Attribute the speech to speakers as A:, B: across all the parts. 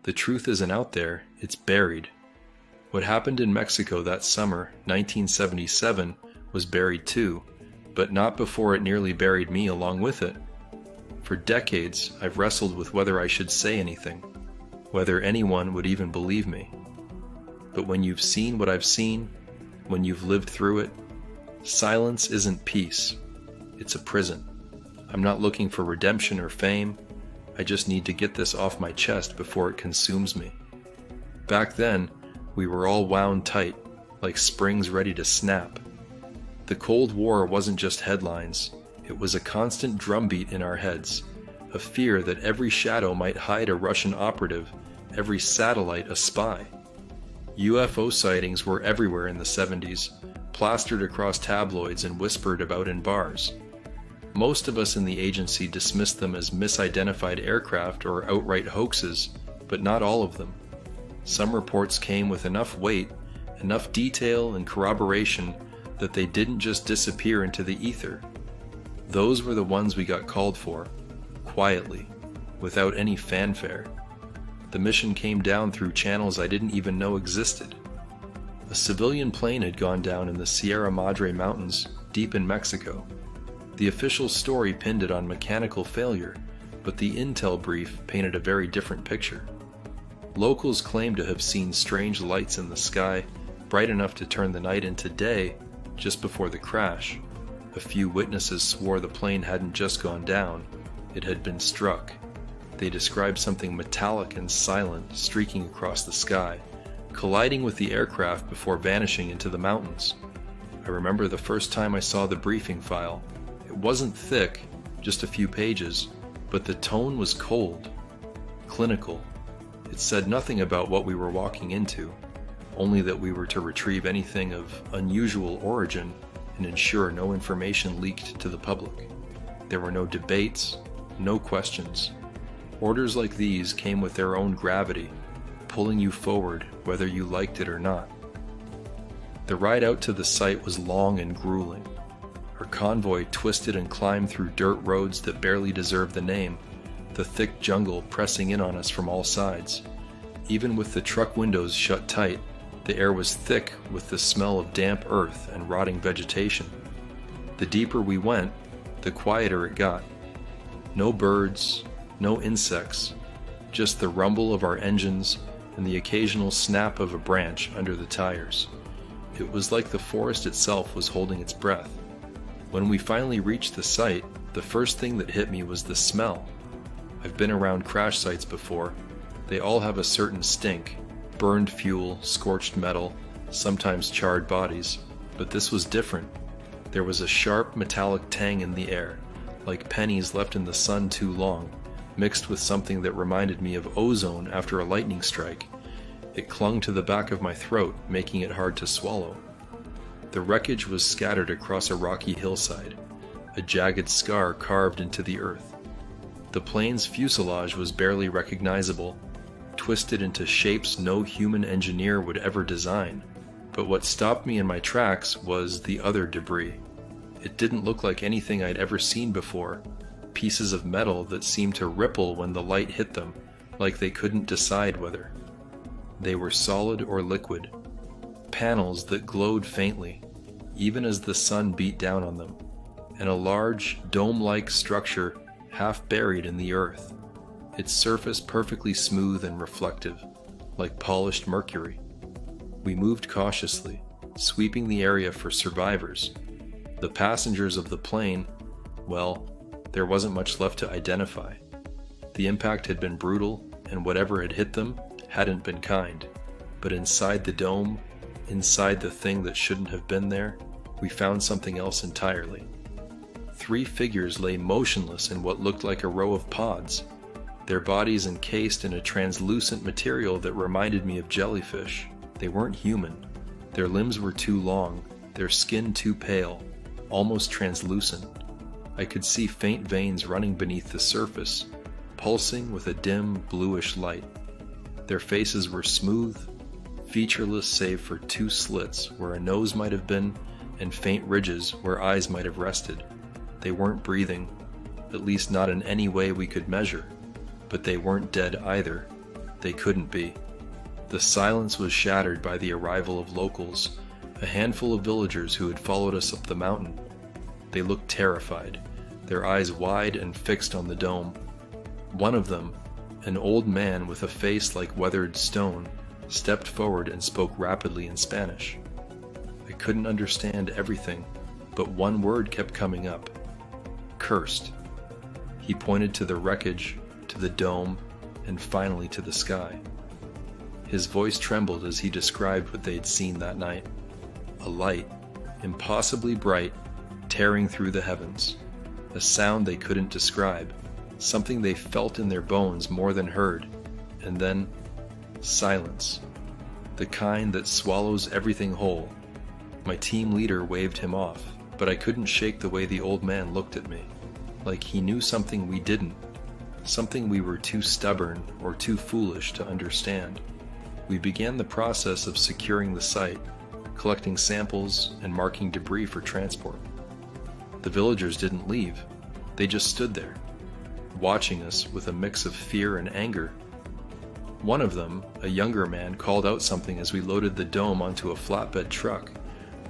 A: The truth isn't out there, it's buried. What happened in Mexico that summer, 1977, was buried too, but not before it nearly buried me along with it. For decades, I've wrestled with whether I should say anything, whether anyone would even believe me. But when you've seen what I've seen, when you've lived through it, silence isn't peace, it's a prison. I'm not looking for redemption or fame, I just need to get this off my chest before it consumes me. Back then, we were all wound tight, like springs ready to snap. The Cold War wasn't just headlines, it was a constant drumbeat in our heads, a fear that every shadow might hide a Russian operative, every satellite a spy. UFO sightings were everywhere in the 70s, plastered across tabloids and whispered about in bars. Most of us in the agency dismissed them as misidentified aircraft or outright hoaxes, but not all of them. Some reports came with enough weight, enough detail and corroboration that they didn't just disappear into the ether. Those were the ones we got called for, quietly, without any fanfare. The mission came down through channels I didn't even know existed. A civilian plane had gone down in the Sierra Madre Mountains, deep in Mexico. The official story pinned it on mechanical failure, but the intel brief painted a very different picture. Locals claimed to have seen strange lights in the sky, bright enough to turn the night into day, just before the crash. A few witnesses swore the plane hadn't just gone down, it had been struck. They described something metallic and silent streaking across the sky, colliding with the aircraft before vanishing into the mountains. I remember the first time I saw the briefing file. It wasn't thick, just a few pages, but the tone was cold, clinical. It said nothing about what we were walking into, only that we were to retrieve anything of unusual origin and ensure no information leaked to the public. There were no debates, no questions. Orders like these came with their own gravity, pulling you forward whether you liked it or not. The ride out to the site was long and grueling. Our convoy twisted and climbed through dirt roads that barely deserved the name, the thick jungle pressing in on us from all sides. Even with the truck windows shut tight, the air was thick with the smell of damp earth and rotting vegetation. The deeper we went, the quieter it got. No birds, no insects, just the rumble of our engines and the occasional snap of a branch under the tires. It was like the forest itself was holding its breath. When we finally reached the site, the first thing that hit me was the smell. I've been around crash sites before. They all have a certain stink, burned fuel, scorched metal, sometimes charred bodies, but this was different. There was a sharp metallic tang in the air, like pennies left in the sun too long, mixed with something that reminded me of ozone after a lightning strike. It clung to the back of my throat, making it hard to swallow. The wreckage was scattered across a rocky hillside, a jagged scar carved into the earth. The plane's fuselage was barely recognizable, twisted into shapes no human engineer would ever design. But what stopped me in my tracks was the other debris. It didn't look like anything I'd ever seen before, pieces of metal that seemed to ripple when the light hit them, like they couldn't decide whether. They were solid or liquid, panels that glowed faintly, even as the sun beat down on them, and a large, dome-like structure half buried in the earth, its surface perfectly smooth and reflective, like polished mercury. We moved cautiously, sweeping the area for survivors. The passengers of the plane, well, there wasn't much left to identify. The impact had been brutal, and whatever had hit them hadn't been kind. But inside the dome, inside the thing that shouldn't have been there, we found something else entirely. 3 figures lay motionless in what looked like a row of pods, their bodies encased in a translucent material that reminded me of jellyfish. They weren't human. Their limbs were too long, their skin too pale, almost translucent. I could see faint veins running beneath the surface, pulsing with a dim, bluish light. Their faces were smooth, featureless save for 2 slits where a nose might have been, and faint ridges where eyes might have rested. They weren't breathing, at least not in any way we could measure, but they weren't dead either. They couldn't be. The silence was shattered by the arrival of locals, a handful of villagers who had followed us up the mountain. They looked terrified, their eyes wide and fixed on the dome. One of them, an old man with a face like weathered stone, stepped forward and spoke rapidly in Spanish. I couldn't understand everything, but one word kept coming up. Cursed. He pointed to the wreckage, to the dome, and finally to the sky. His voice trembled as he described what they'd seen that night. A light, impossibly bright, tearing through the heavens. A sound they couldn't describe, something they felt in their bones more than heard. And then, silence. The kind that swallows everything whole. My team leader waved him off, but I couldn't shake the way the old man looked at me. Like he knew something we didn't. Something we were too stubborn or too foolish to understand. We began the process of securing the site, collecting samples and marking debris for transport. The villagers didn't leave. They just stood there, watching us with a mix of fear and anger. One of them, a younger man, called out something as we loaded the dome onto a flatbed truck.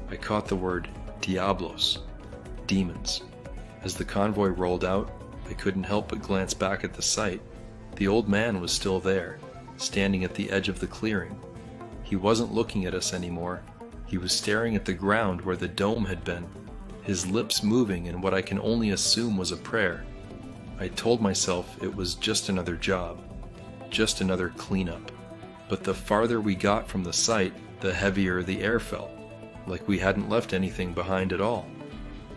A: I caught the word Diablos, demons. As the convoy rolled out, I couldn't help but glance back at the site. The old man was still there, standing at the edge of the clearing. He wasn't looking at us anymore. He was staring at the ground where the dome had been, his lips moving in what I can only assume was a prayer. I told myself it was just another job, just another cleanup. But the farther we got from the site, the heavier the air felt, like we hadn't left anything behind at all,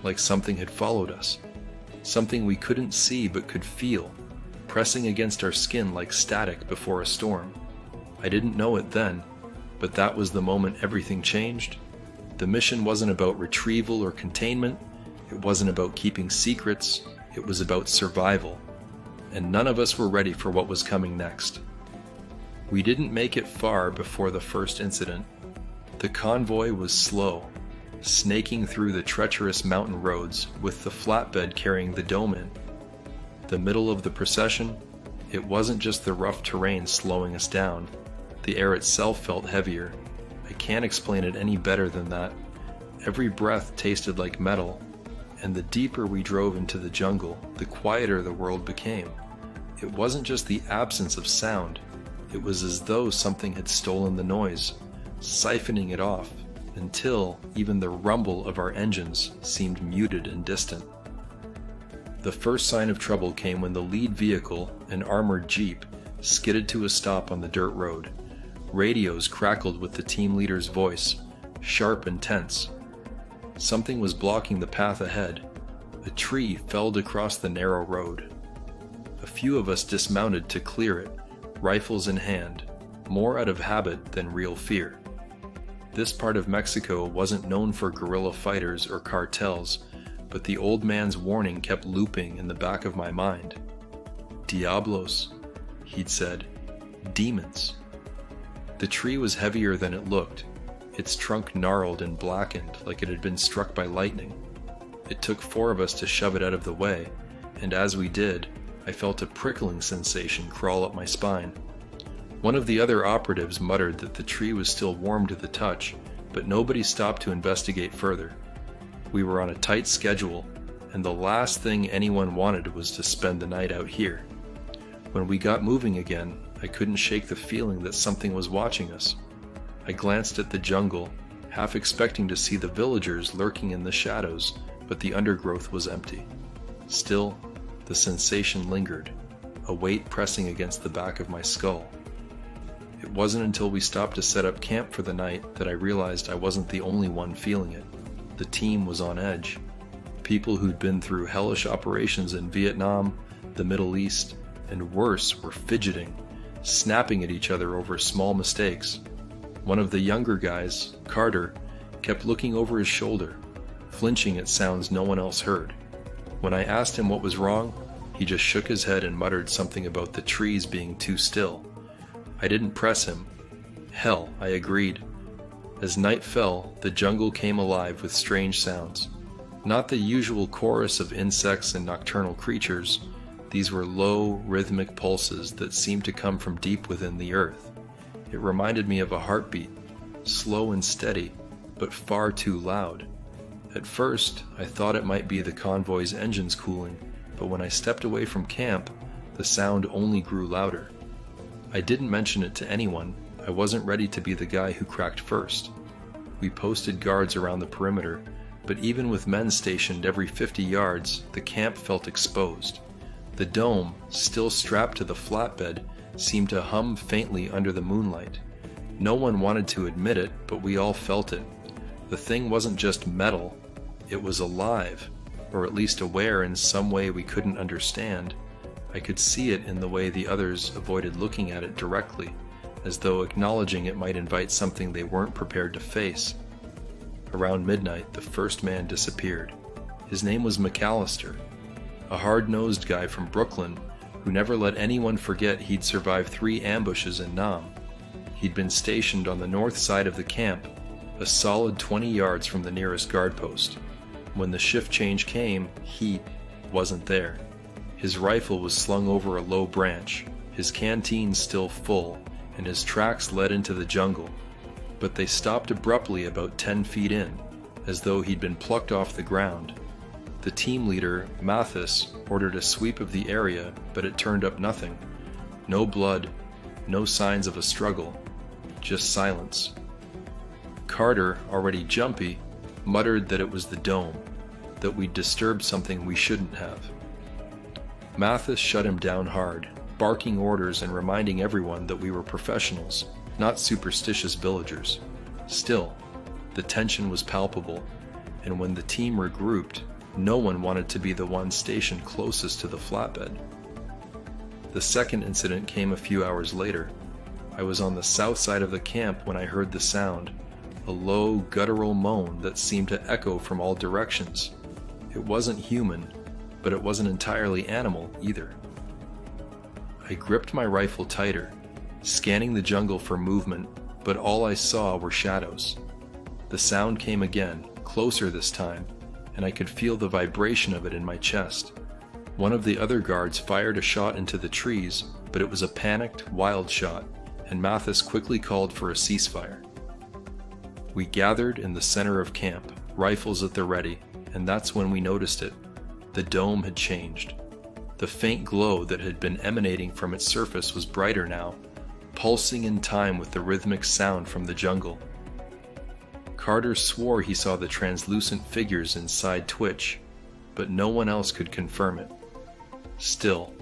A: like something had followed us, something we couldn't see but could feel, pressing against our skin like static before a storm. I didn't know it then, but that was the moment everything changed. The mission wasn't about retrieval or containment, it wasn't about keeping secrets, it was about survival, and none of us were ready for what was coming next. We didn't make it far before the first incident. The convoy was slow, snaking through the treacherous mountain roads with the flatbed carrying the dome in. The middle of the procession, it wasn't just the rough terrain slowing us down. The air itself felt heavier. I can't explain it any better than that. Every breath tasted like metal, and the deeper we drove into the jungle, the quieter the world became. It wasn't just the absence of sound. It was as though something had stolen the noise, siphoning it off, until even the rumble of our engines seemed muted and distant. The first sign of trouble came when the lead vehicle, an armored jeep, skidded to a stop on the dirt road. Radios crackled with the team leader's voice, sharp and tense. Something was blocking the path ahead. A tree felled across the narrow road. A few of us dismounted to clear it, rifles in hand, more out of habit than real fear. This part of Mexico wasn't known for guerrilla fighters or cartels, but the old man's warning kept looping in the back of my mind. Diablos, he'd said. Demons. The tree was heavier than it looked, its trunk gnarled and blackened like it had been struck by lightning. It took 4 of us to shove it out of the way, and as we did, I felt a prickling sensation crawl up my spine. One of the other operatives muttered that the tree was still warm to the touch, but nobody stopped to investigate further. We were on a tight schedule, and the last thing anyone wanted was to spend the night out here. When we got moving again, I couldn't shake the feeling that something was watching us. I glanced at the jungle, half expecting to see the villagers lurking in the shadows, but the undergrowth was empty. Still, the sensation lingered, a weight pressing against the back of my skull. It wasn't until we stopped to set up camp for the night that I realized I wasn't the only one feeling it. The team was on edge. People who'd been through hellish operations in Vietnam, the Middle East, and worse were fidgeting, snapping at each other over small mistakes. One of the younger guys, Carter, kept looking over his shoulder, flinching at sounds no one else heard. When I asked him what was wrong, he just shook his head and muttered something about the trees being too still. I didn't press him. Hell, I agreed. As night fell, the jungle came alive with strange sounds. Not the usual chorus of insects and nocturnal creatures. These were low, rhythmic pulses that seemed to come from deep within the earth. It reminded me of a heartbeat, slow and steady, but far too loud. At first, I thought it might be the convoy's engines cooling, but when I stepped away from camp, the sound only grew louder. I didn't mention it to anyone. I wasn't ready to be the guy who cracked first. We posted guards around the perimeter, but even with men stationed every 50 yards, the camp felt exposed. The dome, still strapped to the flatbed, seemed to hum faintly under the moonlight. No one wanted to admit it, but we all felt it. The thing wasn't just metal, it was alive, or at least aware in some way we couldn't understand. I could see it in the way the others avoided looking at it directly, as though acknowledging it might invite something they weren't prepared to face. Around midnight, the first man disappeared. His name was McAllister, a hard-nosed guy from Brooklyn who never let anyone forget he'd survived 3 ambushes in Nam. He'd been stationed on the north side of the camp, a solid 20 yards from the nearest guard post. When the shift change came, he wasn't there. His rifle was slung over a low branch, his canteen still full, and his tracks led into the jungle. But they stopped abruptly about 10 feet in, as though he'd been plucked off the ground. The team leader, Mathis, ordered a sweep of the area, but it turned up nothing. No blood, no signs of a struggle, just silence. Carter, already jumpy, muttered that it was the dome, that we'd disturbed something we shouldn't have. Mathis shut him down hard, barking orders and reminding everyone that we were professionals, not superstitious villagers. Still, the tension was palpable, and when the team regrouped, no one wanted to be the one stationed closest to the flatbed. The second incident came a few hours later. I was on the south side of the camp when I heard the sound, a low, guttural moan that seemed to echo from all directions. It wasn't human, but it wasn't entirely animal either. I gripped my rifle tighter, scanning the jungle for movement, but all I saw were shadows. The sound came again, closer this time, and I could feel the vibration of it in my chest. One of the other guards fired a shot into the trees, but it was a panicked, wild shot, and Mathis quickly called for a ceasefire. We gathered in the center of camp, rifles at the ready, and that's when we noticed it. The dome had changed. The faint glow that had been emanating from its surface was brighter now, pulsing in time with the rhythmic sound from the jungle. Carter swore he saw the translucent figures inside twitch, but no one else could confirm it. Still,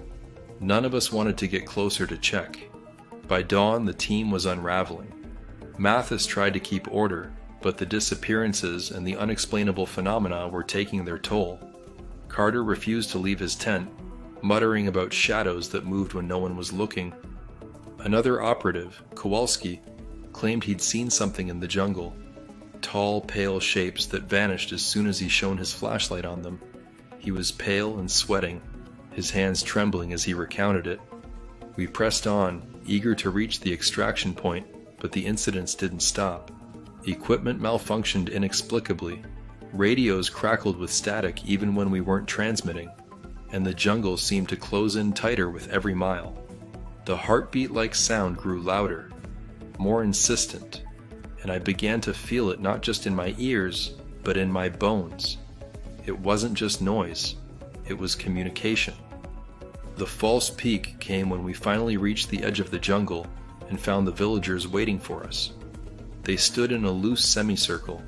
A: none of us wanted to get closer to check. By dawn, the team was unraveling. Mathis tried to keep order, but the disappearances and the unexplainable phenomena were taking their toll. Carter refused to leave his tent, muttering about shadows that moved when no one was looking. Another operative, Kowalski, claimed he'd seen something in the jungle. Tall, pale shapes that vanished as soon as he shone his flashlight on them. He was pale and sweating, his hands trembling as he recounted it. We pressed on, eager to reach the extraction point, but the incidents didn't stop. Equipment malfunctioned inexplicably. Radios crackled with static even when we weren't transmitting, and the jungle seemed to close in tighter with every mile. The heartbeat-like sound grew louder, more insistent, and I began to feel it not just in my ears, but in my bones. It wasn't just noise, it was communication. The false peak came when we finally reached the edge of the jungle and found the villagers waiting for us. They stood in a loose semicircle,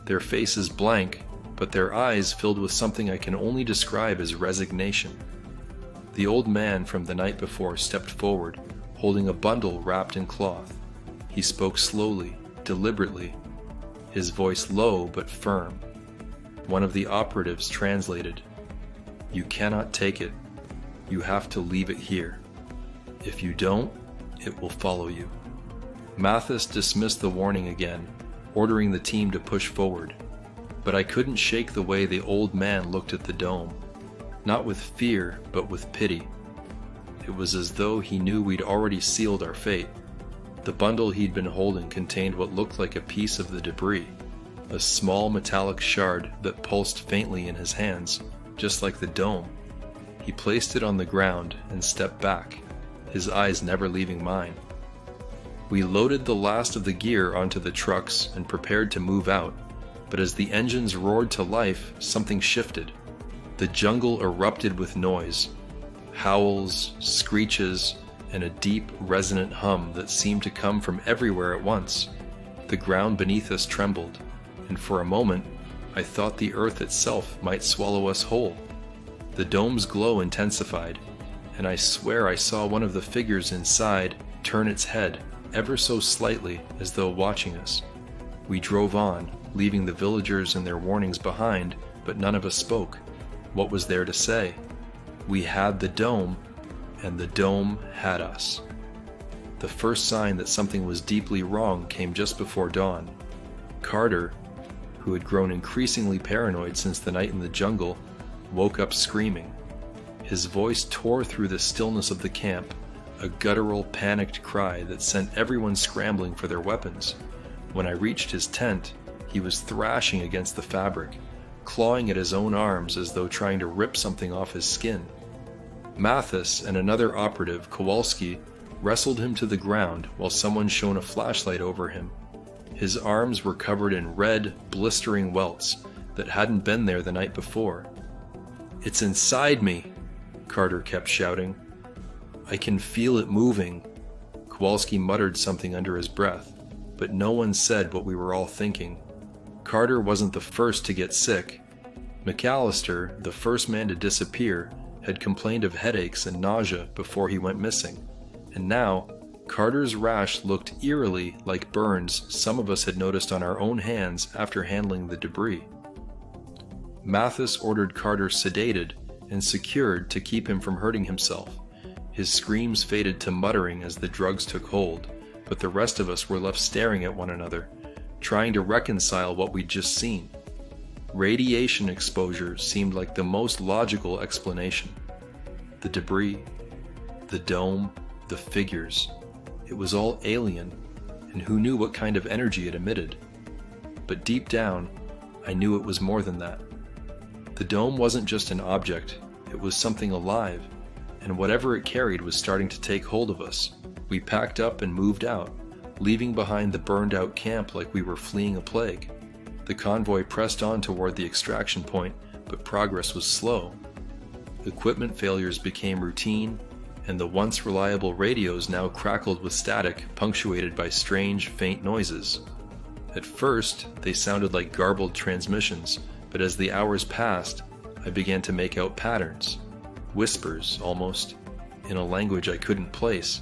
A: their faces blank, but their eyes filled with something I can only describe as resignation. The old man from the night before stepped forward, holding a bundle wrapped in cloth. He spoke slowly, deliberately, his voice low but firm. One of the operatives translated, "You cannot take it. You have to leave it here. If you don't, it will follow you." Mathis dismissed the warning again, ordering the team to push forward. But I couldn't shake the way the old man looked at the dome. Not with fear, but with pity. It was as though he knew we'd already sealed our fate. The bundle he'd been holding contained what looked like a piece of the debris, a small metallic shard that pulsed faintly in his hands, just like the dome. He placed it on the ground and stepped back, his eyes never leaving mine. We loaded the last of the gear onto the trucks and prepared to move out, but as the engines roared to life, something shifted. The jungle erupted with noise, howls, screeches, and a deep, resonant hum that seemed to come from everywhere at once. The ground beneath us trembled, and for a moment, I thought the earth itself might swallow us whole. The dome's glow intensified, and I swear I saw one of the figures inside turn its head ever so slightly as though watching us. We drove on, leaving the villagers and their warnings behind, but none of us spoke. What was there to say? We had the dome, and the dome had us. The first sign that something was deeply wrong came just before dawn. Carter, who had grown increasingly paranoid since the night in the jungle, woke up screaming. His voice tore through the stillness of the camp, a guttural, panicked cry that sent everyone scrambling for their weapons. When I reached his tent, he was thrashing against the fabric, clawing at his own arms as though trying to rip something off his skin. Mathis and another operative, Kowalski, wrestled him to the ground while someone shone a flashlight over him. His arms were covered in red, blistering welts that hadn't been there the night before. "It's inside me," Carter kept shouting. "I can feel it moving." Kowalski muttered something under his breath, but no one said what we were all thinking. Carter wasn't the first to get sick. McAllister, the first man to disappear, had complained of headaches and nausea before he went missing. And now, Carter's rash looked eerily like burns some of us had noticed on our own hands after handling the debris. Mathis ordered Carter sedated and secured to keep him from hurting himself. His screams faded to muttering as the drugs took hold, but the rest of us were left staring at one another, trying to reconcile what we'd just seen. Radiation exposure seemed like the most logical explanation. The debris, the dome, the figures. It was all alien, and who knew what kind of energy it emitted? But deep down, I knew it was more than that. The dome wasn't just an object, it was something alive, and whatever it carried was starting to take hold of us. We packed up and moved out, leaving behind the burned-out camp like we were fleeing a plague. The convoy pressed on toward the extraction point, but progress was slow. Equipment failures became routine, and the once reliable radios now crackled with static punctuated by strange, faint noises. At first, they sounded like garbled transmissions, but as the hours passed, I began to make out patterns, whispers almost, in a language I couldn't place.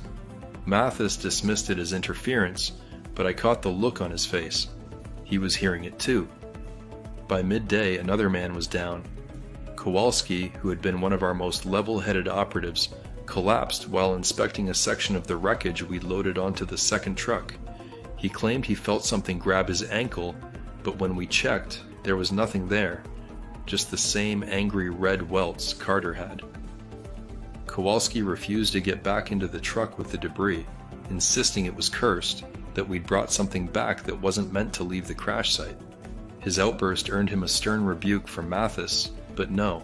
A: Mathis dismissed it as interference, but I caught the look on his face. He was hearing it too. By midday, another man was down. Kowalski, who had been one of our most level-headed operatives, collapsed while inspecting a section of the wreckage we'd loaded onto the second truck. He claimed he felt something grab his ankle, but when we checked, there was nothing there, just the same angry red welts Carter had. Kowalski refused to get back into the truck with the debris, insisting it was cursed, that we'd brought something back that wasn't meant to leave the crash site. His outburst earned him a stern rebuke from Mathis, but no.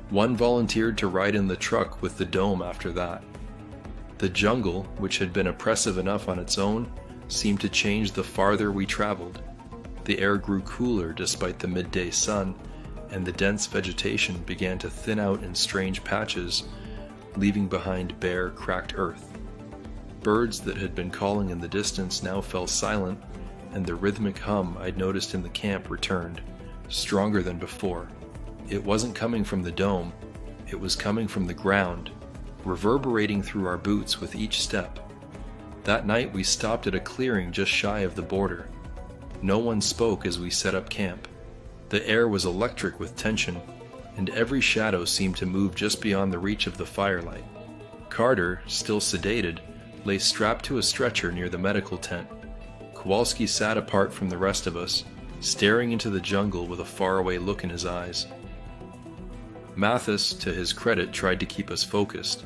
A: One volunteered to ride in the truck with the dome after that. The jungle, which had been oppressive enough on its own, seemed to change the farther we traveled. The air grew cooler despite the midday sun, and the dense vegetation began to thin out in strange patches, leaving behind bare, cracked earth. Birds that had been calling in the distance now fell silent, and the rhythmic hum I'd noticed in the camp returned, stronger than before. It wasn't coming from the dome, it was coming from the ground, reverberating through our boots with each step. That night we stopped at a clearing just shy of the border. No one spoke as we set up camp. The air was electric with tension, and every shadow seemed to move just beyond the reach of the firelight. Carter, still sedated, lay strapped to a stretcher near the medical tent. Kowalski sat apart from the rest of us, staring into the jungle with a faraway look in his eyes. Mathis, to his credit, tried to keep us focused.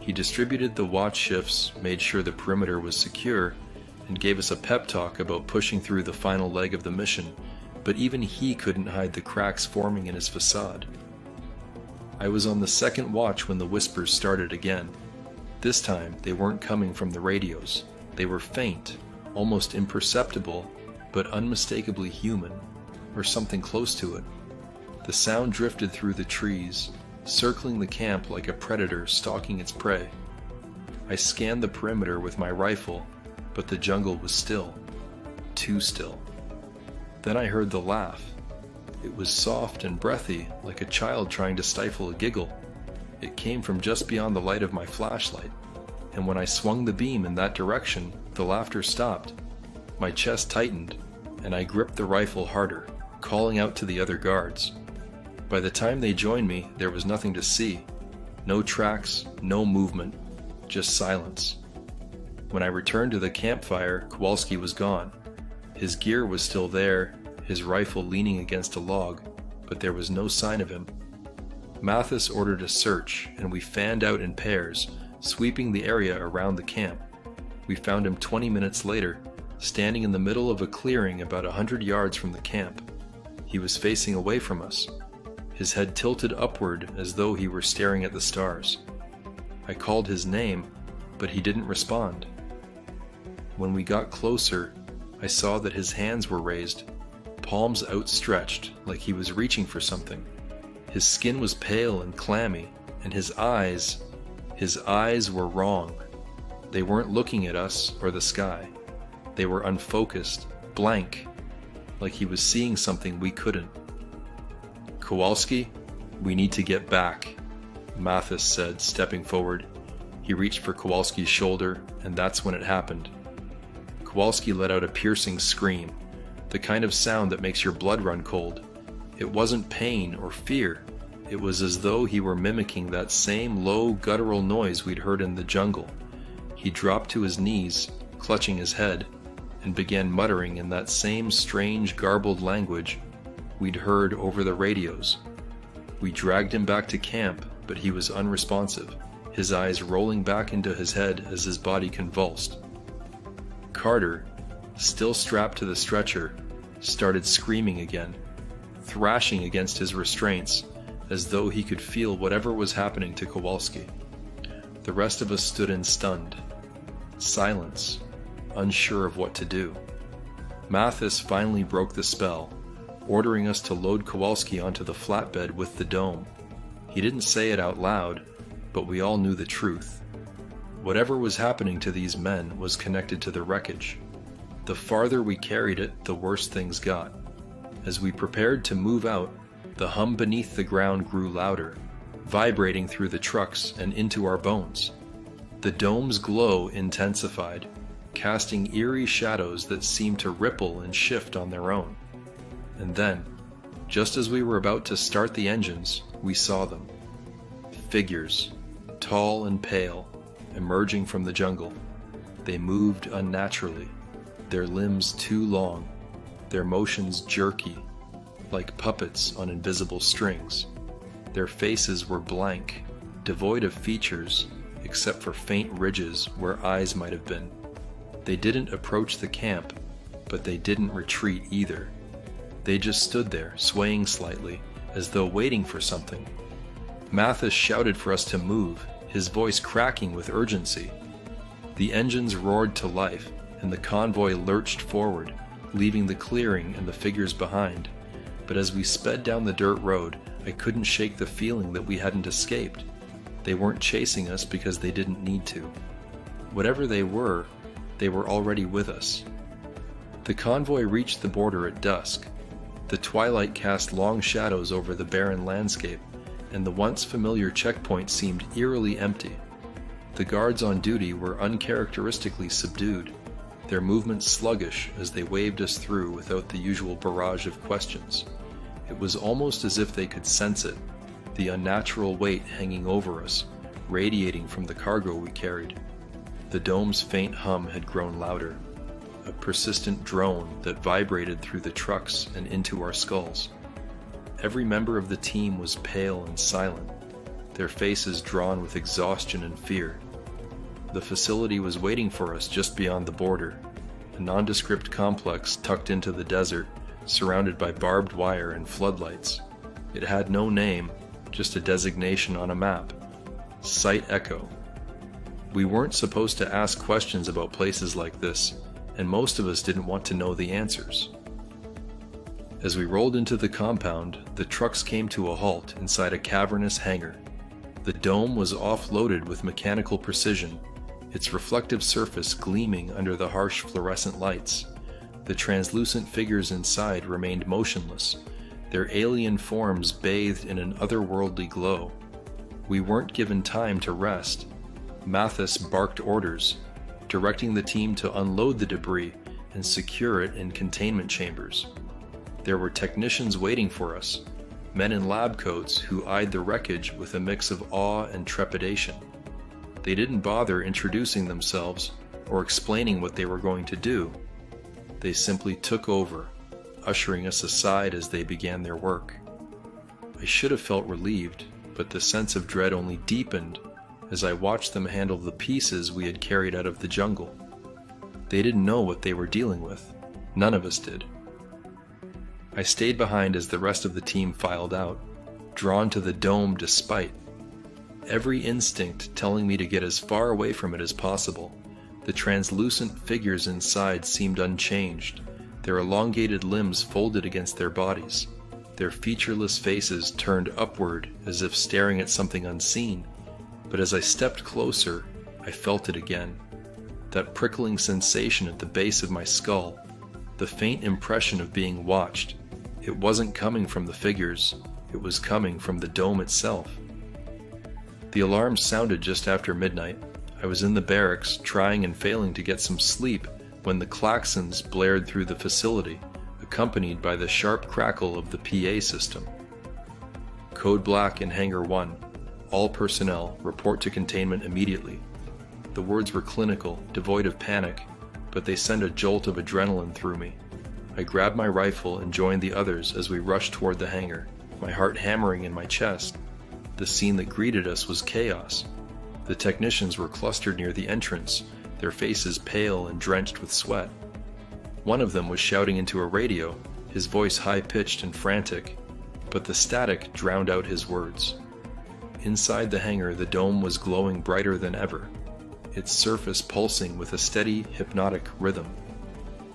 A: He distributed the watch shifts, made sure the perimeter was secure, and gave us a pep talk about pushing through the final leg of the mission, but even he couldn't hide the cracks forming in his facade. I was on the second watch when the whispers started again. This time, they weren't coming from the radios. They were faint, almost imperceptible, but unmistakably human, or something close to it. The sound drifted through the trees, circling the camp like a predator stalking its prey. I scanned the perimeter with my rifle, but the jungle was still. Too still. Then I heard the laugh. It was soft and breathy, like a child trying to stifle a giggle. It came from just beyond the light of my flashlight, and when I swung the beam in that direction, the laughter stopped. My chest tightened, and I gripped the rifle harder, calling out to the other guards. By the time they joined me, there was nothing to see. No tracks, no movement, just silence. When I returned to the campfire, Kowalski was gone. His gear was still there, his rifle leaning against a log, but there was no sign of him. Mathis ordered a search, and we fanned out in pairs, sweeping the area around the camp. We found him 20 minutes later, standing in the middle of a clearing about 100 yards from the camp. He was facing away from us, his head tilted upward as though he were staring at the stars. I called his name, but he didn't respond. When we got closer, I saw that his hands were raised, palms outstretched like he was reaching for something. His skin was pale and clammy, and his eyes were wrong. They weren't looking at us or the sky. They were unfocused, blank, like he was seeing something we couldn't. "Kowalski, we need to get back," Mathis said, stepping forward. He reached for Kowalski's shoulder, and that's when it happened. Kowalski let out a piercing scream, the kind of sound that makes your blood run cold. It wasn't pain or fear. It was as though he were mimicking that same low, guttural noise we'd heard in the jungle. He dropped to his knees, clutching his head, and began muttering in that same strange, garbled language we'd heard over the radios. We dragged him back to camp, but he was unresponsive, his eyes rolling back into his head as his body convulsed. Carter, still strapped to the stretcher, started screaming again, thrashing against his restraints as though he could feel whatever was happening to Kowalski. The rest of us stood in stunned silence, unsure of what to do. Mathis finally broke the spell, ordering us to load Kowalski onto the flatbed with the dome. He didn't say it out loud, but we all knew the truth. Whatever was happening to these men was connected to the wreckage. The farther we carried it, the worse things got. As we prepared to move out, the hum beneath the ground grew louder, vibrating through the trucks and into our bones. The dome's glow intensified, casting eerie shadows that seemed to ripple and shift on their own. And then, just as we were about to start the engines, we saw them. Figures, tall and pale, emerging from the jungle. They moved unnaturally, their limbs too long, their motions jerky, like puppets on invisible strings. Their faces were blank, devoid of features, except for faint ridges where eyes might have been. They didn't approach the camp, but they didn't retreat either. They just stood there, swaying slightly, as though waiting for something. Mathis shouted for us to move, his voice cracking with urgency. The engines roared to life, and the convoy lurched forward, leaving the clearing and the figures behind. But as we sped down the dirt road, I couldn't shake the feeling that we hadn't escaped. They weren't chasing us because they didn't need to. Whatever they were already with us. The convoy reached the border at dusk. The twilight cast long shadows over the barren landscape, and the once familiar checkpoint seemed eerily empty. The guards on duty were uncharacteristically subdued, their movements sluggish as they waved us through without the usual barrage of questions. It was almost as if they could sense it, the unnatural weight hanging over us, radiating from the cargo we carried. The dome's faint hum had grown louder, a persistent drone that vibrated through the trucks and into our skulls. Every member of the team was pale and silent, their faces drawn with exhaustion and fear. The facility was waiting for us just beyond the border, a nondescript complex tucked into the desert, surrounded by barbed wire and floodlights. It had no name, just a designation on a map. Site Echo. We weren't supposed to ask questions about places like this, and most of us didn't want to know the answers. As we rolled into the compound, the trucks came to a halt inside a cavernous hangar. The dome was offloaded with mechanical precision, its reflective surface gleaming under the harsh fluorescent lights. The translucent figures inside remained motionless, their alien forms bathed in an otherworldly glow. We weren't given time to rest. Mathis barked orders, directing the team to unload the debris and secure it in containment chambers. There were technicians waiting for us, men in lab coats who eyed the wreckage with a mix of awe and trepidation. They didn't bother introducing themselves or explaining what they were going to do. They simply took over, ushering us aside as they began their work. I should have felt relieved, but the sense of dread only deepened as I watched them handle the pieces we had carried out of the jungle. They didn't know what they were dealing with. None of us did. I stayed behind as the rest of the team filed out, drawn to the dome despite every instinct telling me to get as far away from it as possible. The translucent figures inside seemed unchanged, their elongated limbs folded against their bodies, their featureless faces turned upward as if staring at something unseen. But as I stepped closer, I felt it again. That prickling sensation at the base of my skull, the faint impression of being watched. It wasn't coming from the figures, it was coming from the dome itself. The alarm sounded just after midnight. I was in the barracks, trying and failing to get some sleep when the klaxons blared through the facility, accompanied by the sharp crackle of the PA system. Code Black in Hangar 1. All personnel, report to containment immediately. The words were clinical, devoid of panic, but they sent a jolt of adrenaline through me. I grabbed my rifle and joined the others as we rushed toward the hangar, my heart hammering in my chest. The scene that greeted us was chaos. The technicians were clustered near the entrance, their faces pale and drenched with sweat. One of them was shouting into a radio, his voice high-pitched and frantic, but the static drowned out his words. Inside the hangar, the dome was glowing brighter than ever, its surface pulsing with a steady, hypnotic rhythm.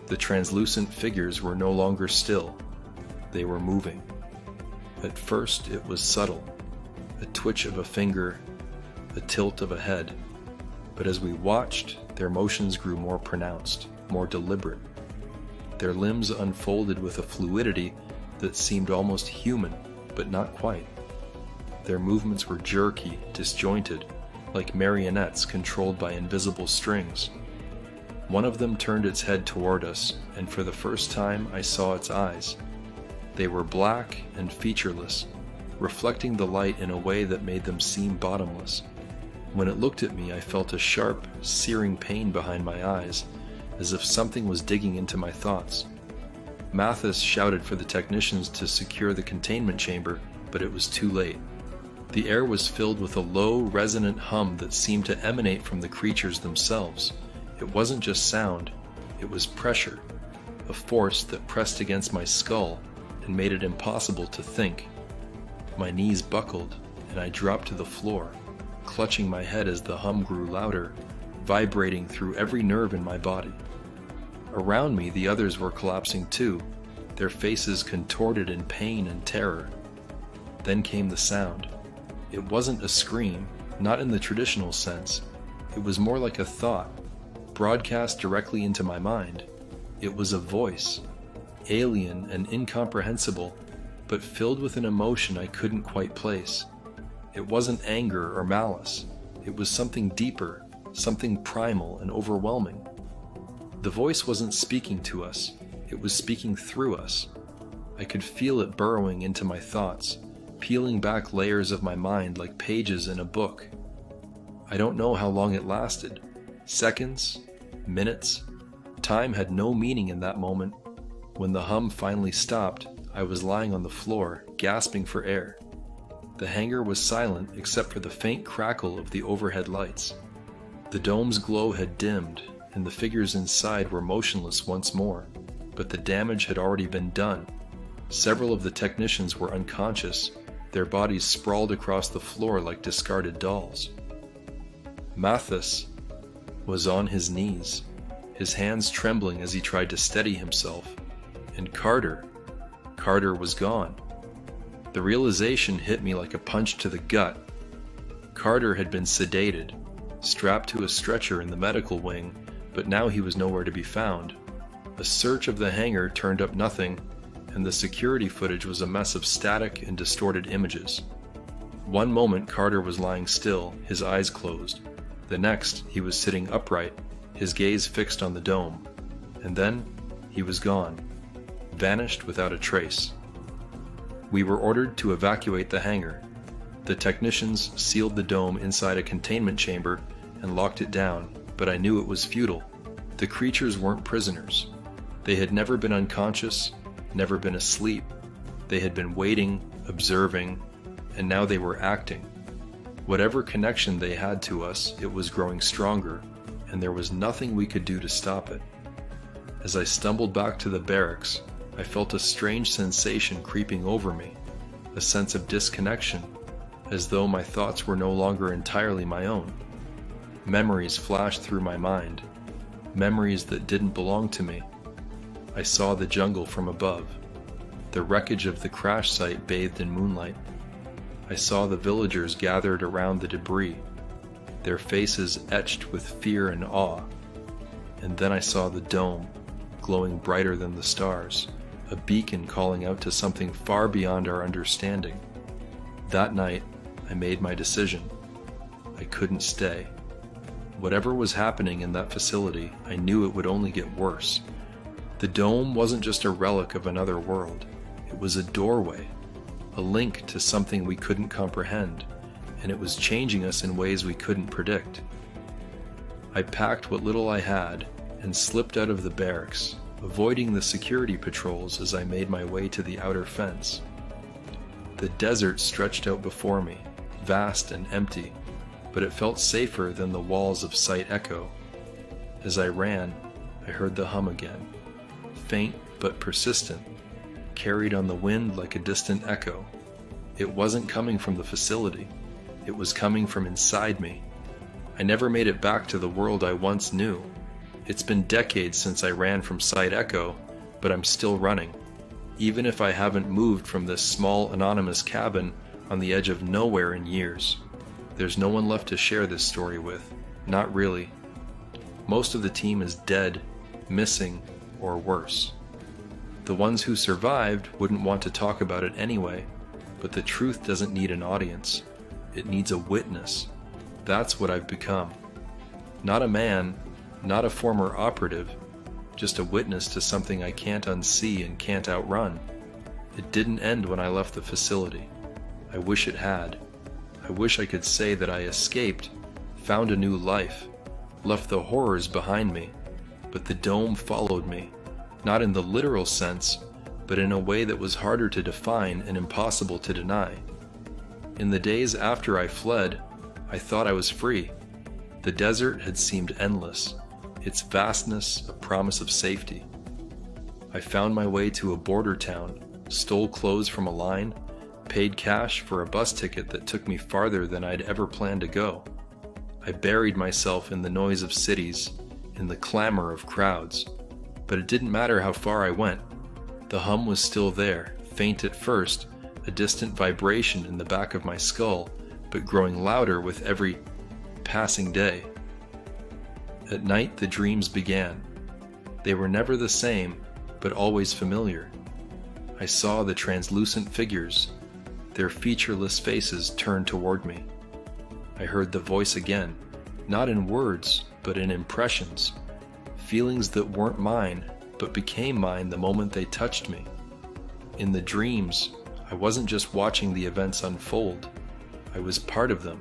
A: The translucent figures were no longer still. They were moving. At first, it was subtle, a twitch of a finger, a tilt of a head. But as we watched, their motions grew more pronounced, more deliberate. Their limbs unfolded with a fluidity that seemed almost human, but not quite. Their movements were jerky, disjointed, like marionettes controlled by invisible strings. One of them turned its head toward us, and for the first time I saw its eyes. They were black and featureless, reflecting the light in a way that made them seem bottomless. When it looked at me, I felt a sharp, searing pain behind my eyes, as if something was digging into my thoughts. Mathis shouted for the technicians to secure the containment chamber, but it was too late. The air was filled with a low, resonant hum that seemed to emanate from the creatures themselves. It wasn't just sound, it was pressure, a force that pressed against my skull and made it impossible to think. My knees buckled, and I dropped to the floor, clutching my head as the hum grew louder, vibrating through every nerve in my body. Around me, the others were collapsing too, their faces contorted in pain and terror. Then came the sound. It wasn't a scream, not in the traditional sense. It was more like a thought, broadcast directly into my mind. It was a voice, alien and incomprehensible, but filled with an emotion I couldn't quite place. It wasn't anger or malice. It was something deeper, something primal and overwhelming. The voice wasn't speaking to us, it was speaking through us. I could feel it burrowing into my thoughts, peeling back layers of my mind like pages in a book. I don't know how long it lasted. Seconds? Minutes? Time had no meaning in that moment. When the hum finally stopped, I was lying on the floor, gasping for air. The hangar was silent except for the faint crackle of the overhead lights. The dome's glow had dimmed, and the figures inside were motionless once more, but the damage had already been done. Several of the technicians were unconscious, their bodies sprawled across the floor like discarded dolls. Mathis was on his knees, his hands trembling as he tried to steady himself. And Carter was gone. The realization hit me like a punch to the gut. Carter had been sedated, strapped to a stretcher in the medical wing, but now he was nowhere to be found. A search of the hangar turned up nothing, and the security footage was a mess of static and distorted images. One moment Carter was lying still, his eyes closed. The next, he was sitting upright, his gaze fixed on the dome. And then, he was gone, vanished without a trace. We were ordered to evacuate the hangar. The technicians sealed the dome inside a containment chamber and locked it down, but I knew it was futile. The creatures weren't prisoners. They had never been unconscious, never been asleep. They had been waiting, observing, and now they were acting. Whatever connection they had to us, it was growing stronger, and there was nothing we could do to stop it. As I stumbled back to the barracks, I felt a strange sensation creeping over me, a sense of disconnection, as though my thoughts were no longer entirely my own. Memories flashed through my mind, memories that didn't belong to me. I saw the jungle from above, the wreckage of the crash site bathed in moonlight. I saw the villagers gathered around the debris, their faces etched with fear and awe. And then I saw the dome, glowing brighter than the stars, a beacon calling out to something far beyond our understanding. That night, I made my decision. I couldn't stay. Whatever was happening in that facility, I knew it would only get worse. The dome wasn't just a relic of another world. It was a doorway, a link to something we couldn't comprehend, and it was changing us in ways we couldn't predict. I packed what little I had and slipped out of the barracks, avoiding the security patrols as I made my way to the outer fence. The desert stretched out before me, vast and empty, but it felt safer than the walls of Site Echo. As I ran, I heard the hum again, faint but persistent, carried on the wind like a distant echo. It wasn't coming from the facility. It was coming from inside me. I never made it back to the world I once knew. It's been decades since I ran from Site Echo, but I'm still running. Even if I haven't moved from this small anonymous cabin on the edge of nowhere in years. There's no one left to share this story with. Not really. Most of the team is dead, missing, or worse. The ones who survived wouldn't want to talk about it anyway, but the truth doesn't need an audience. It needs a witness. That's what I've become. Not a man, not a former operative, just a witness to something I can't unsee and can't outrun. It didn't end when I left the facility. I wish it had. I wish I could say that I escaped, found a new life, left the horrors behind me, but the dome followed me, not in the literal sense, but in a way that was harder to define and impossible to deny. In the days after I fled, I thought I was free. The desert had seemed endless, its vastness a promise of safety. I found my way to a border town, stole clothes from a line, paid cash for a bus ticket that took me farther than I'd ever planned to go. I buried myself in the noise of cities, in the clamor of crowds. But it didn't matter how far I went. The hum was still there, faint at first, a distant vibration in the back of my skull, but growing louder with every passing day. At night the dreams began. They were never the same, but always familiar. I saw the translucent figures, their featureless faces turned toward me. I heard the voice again, not in words, but in impressions, feelings that weren't mine, but became mine the moment they touched me. In the dreams, I wasn't just watching the events unfold, I was part of them.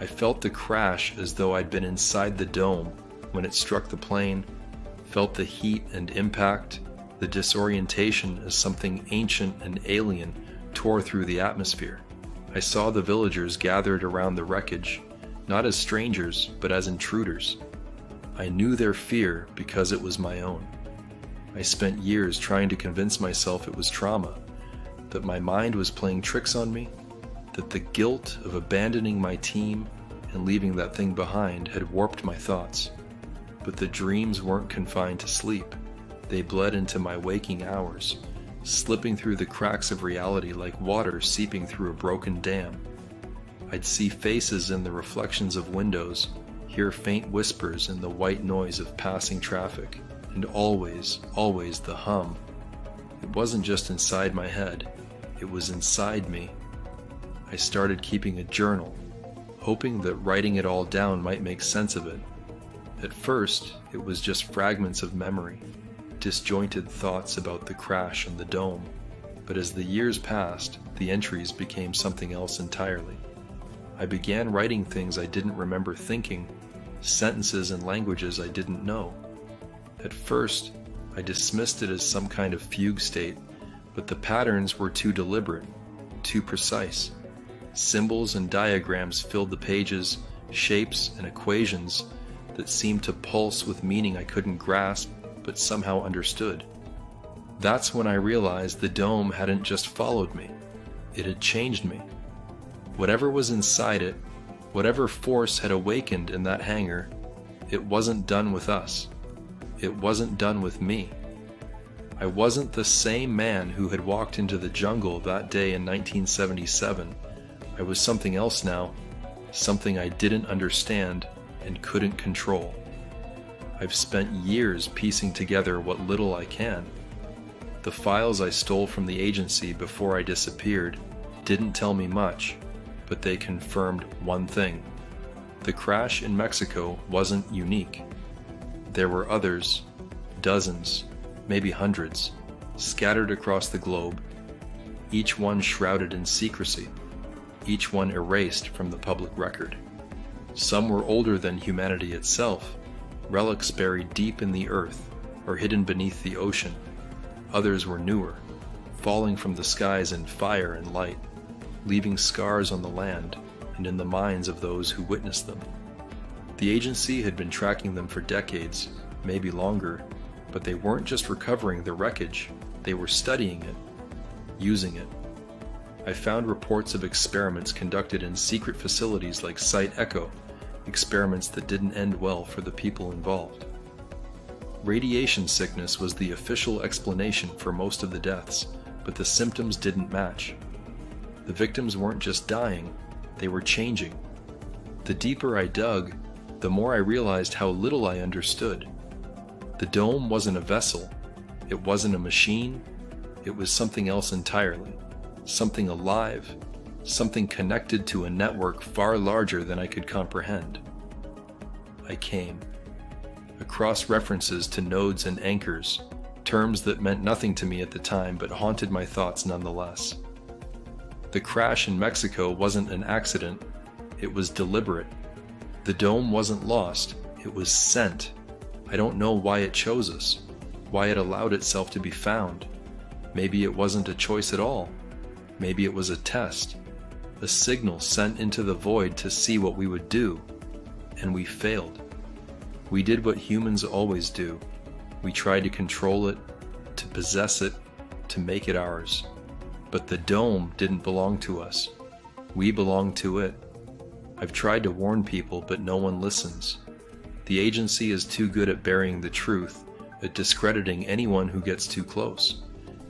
A: I felt the crash as though I'd been inside the dome when it struck the plane, felt the heat and impact, the disorientation as something ancient and alien tore through the atmosphere. I saw the villagers gathered around the wreckage, not as strangers, but as intruders. I knew their fear because it was my own. I spent years trying to convince myself it was trauma. that my mind was playing tricks on me, that the guilt of abandoning my team and leaving that thing behind had warped my thoughts. But the dreams weren't confined to sleep. They bled into my waking hours, slipping through the cracks of reality like water seeping through a broken dam. I'd see faces in the reflections of windows, hear faint whispers in the white noise of passing traffic, and always, always the hum. It wasn't just inside my head, it was inside me. I started keeping a journal, hoping that writing it all down might make sense of it. At first, it was just fragments of memory, disjointed thoughts about the crash and the dome. But as the years passed, the entries became something else entirely. I began writing things I didn't remember thinking, sentences and languages I didn't know. At first, I dismissed it as some kind of fugue state, but the patterns were too deliberate, too precise. Symbols and diagrams filled the pages, shapes and equations that seemed to pulse with meaning I couldn't grasp but somehow understood. That's when I realized the dome hadn't just followed me, it had changed me. Whatever was inside it, whatever force had awakened in that hangar, it wasn't done with us. It wasn't done with me. I wasn't the same man who had walked into the jungle that day in 1977. I was something else now, something I didn't understand and couldn't control. I've spent years piecing together what little I can. The files I stole from the agency before I disappeared didn't tell me much, but they confirmed one thing. The crash in Mexico wasn't unique. There were others, dozens, maybe hundreds, scattered across the globe, each one shrouded in secrecy, each one erased from the public record. Some were older than humanity itself, relics buried deep in the earth or hidden beneath the ocean. Others were newer, falling from the skies in fire and light, leaving scars on the land and in the minds of those who witnessed them. The agency had been tracking them for decades, maybe longer, but they weren't just recovering the wreckage, they were studying it, using it. I found reports of experiments conducted in secret facilities like Site Echo, experiments that didn't end well for the people involved. Radiation sickness was the official explanation for most of the deaths, but the symptoms didn't match. The victims weren't just dying, they were changing. The deeper I dug, the more I realized how little I understood. The dome wasn't a vessel, it wasn't a machine, it was something else entirely, something alive, something connected to a network far larger than I could comprehend. I came across references to nodes and anchors, terms that meant nothing to me at the time but haunted my thoughts nonetheless. The crash in Mexico wasn't an accident, it was deliberate. The dome wasn't lost, it was sent. I don't know why it chose us, why it allowed itself to be found. Maybe it wasn't a choice at all. Maybe it was a test, a signal sent into the void to see what we would do. And we failed. We did what humans always do. We tried to control it, to possess it, to make it ours. But the dome didn't belong to us. We belonged to it. I've tried to warn people, but no one listens. The agency is too good at burying the truth, at discrediting anyone who gets too close.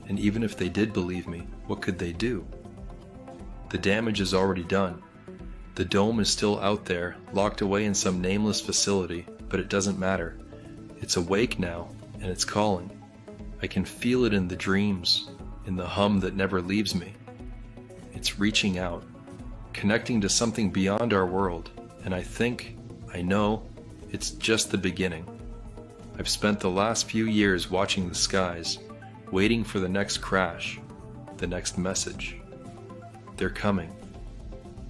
A: And even if they did believe me, what could they do? The damage is already done. The dome is still out there, locked away in some nameless facility, but it doesn't matter. It's awake now, and it's calling. I can feel it in the dreams, in the hum that never leaves me. It's reaching out, connecting to something beyond our world, and I know, it's just the beginning. I've spent the last few years watching the skies, waiting for the next crash, the next message. They're coming.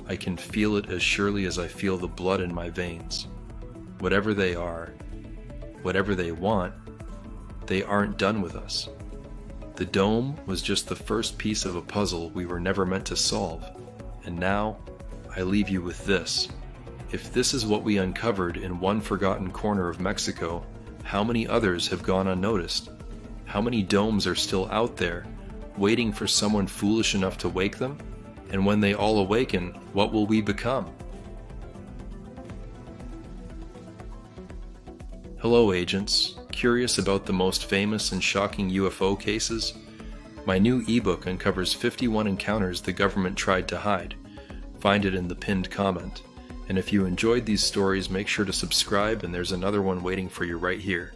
A: I can feel it as surely as I feel the blood in my veins. Whatever they are, whatever they want, they aren't done with us. The dome was just the first piece of a puzzle we were never meant to solve. And now, I leave you with this. If this is what we uncovered in one forgotten corner of Mexico, how many others have gone unnoticed? How many domes are still out there, waiting for someone foolish enough to wake them? And when they all awaken, what will we become? Hello, agents. Curious about the most famous and shocking UFO cases? My new ebook uncovers 51 encounters the government tried to hide. Find it in the pinned comment. And if you enjoyed these stories, make sure to subscribe, and there's another one waiting for you right here.